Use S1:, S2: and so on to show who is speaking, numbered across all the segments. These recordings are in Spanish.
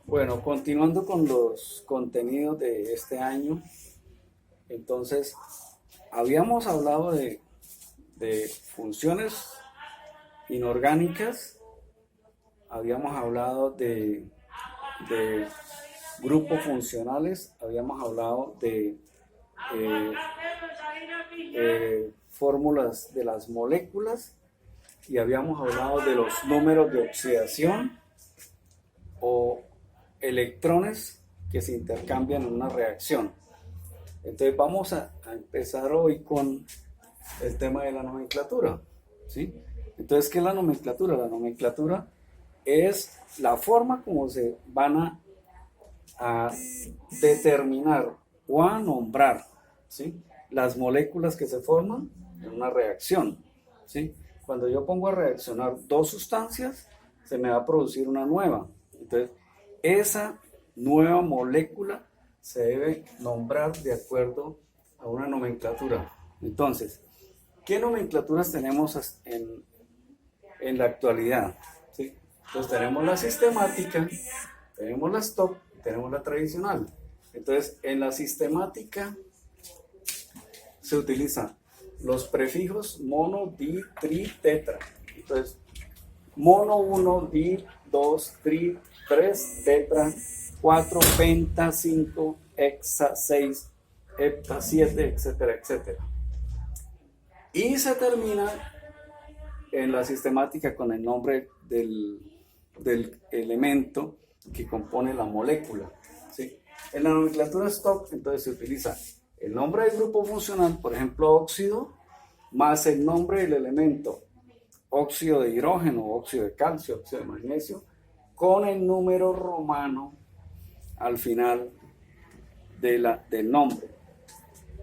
S1: Bueno, continuando con los contenidos de este año, entonces habíamos hablado de funciones inorgánicas, habíamos hablado de grupos funcionales, habíamos hablado de eh, fórmulas de las moléculas y habíamos hablado de los números de oxidación o electrones que se intercambian en una reacción. Entonces vamos a empezar hoy con el tema de la nomenclatura, ¿sí? Entonces, ¿qué es la nomenclatura? La nomenclatura es la forma como se van a determinar o a nombrar, ¿sí?, las moléculas que se forman en una reacción, ¿sí? Cuando yo pongo a reaccionar dos sustancias, se me va a producir una nueva. Entonces, esa nueva molécula se debe nombrar de acuerdo a una nomenclatura. Entonces, ¿qué nomenclaturas tenemos en la actualidad? ¿Sí? Entonces tenemos la sistemática, tenemos la stock, tenemos la tradicional. Entonces, en la sistemática se utilizan los prefijos mono, di, tri, tetra. Entonces, mono 1, di 2, tri, 3, tetra, 4, penta, 5, hexa, 6, hepta, 7, etcétera, etcétera. Y se termina en la sistemática con el nombre del elemento que compone la molécula, ¿sí? En la nomenclatura stock, entonces se utiliza el nombre del grupo funcional, por ejemplo, óxido, más el nombre del elemento, óxido de hidrógeno, óxido de calcio, óxido de magnesio, con el número romano al final del nombre.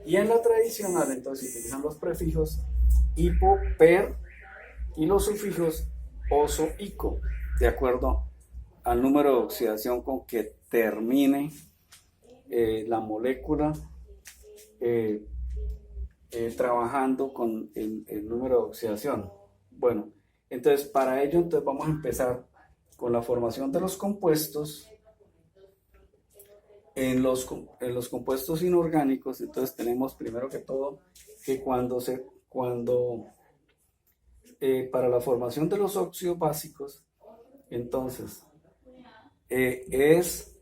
S1: Y en la tradicional, entonces, se utilizan los prefijos hipo, per y los sufijos oso, ico, de acuerdo al número de oxidación con que termine la molécula eh, trabajando con el número de oxidación. Bueno, entonces para ello entonces vamos a empezar con la formación de los compuestos. En los compuestos inorgánicos, entonces tenemos primero que todo que para la formación de los óxidos básicos, entonces es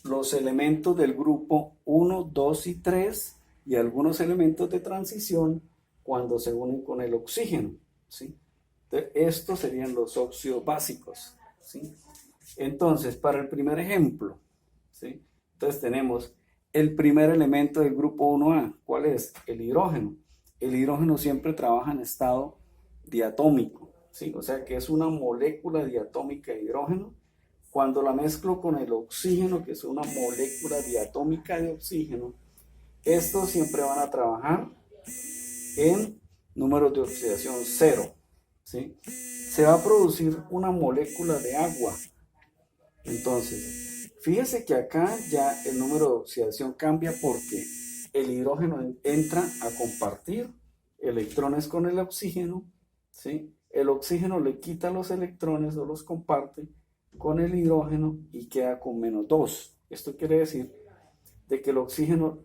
S1: los elementos del grupo 1, 2 y 3 y algunos elementos de transición cuando se unen con el oxígeno, ¿sí? Entonces, estos serían los óxidos básicos, ¿sí? Entonces, para el primer ejemplo, ¿sí?, entonces tenemos el primer elemento del grupo 1A. ¿Cuál es? El hidrógeno. El hidrógeno siempre trabaja en estado diatómico, ¿sí? O sea que es una molécula diatómica de hidrógeno. Cuando la mezclo con el oxígeno, que es una molécula diatómica de oxígeno, estos siempre van a trabajar en números de oxidación 0, ¿sí? Se va a producir una molécula de agua. Entonces, fíjese que acá ya el número de oxidación cambia porque el hidrógeno entra a compartir electrones con el oxígeno, ¿sí? El oxígeno le quita los electrones o los comparte con el hidrógeno y queda con -2. Esto quiere decir de que el oxígeno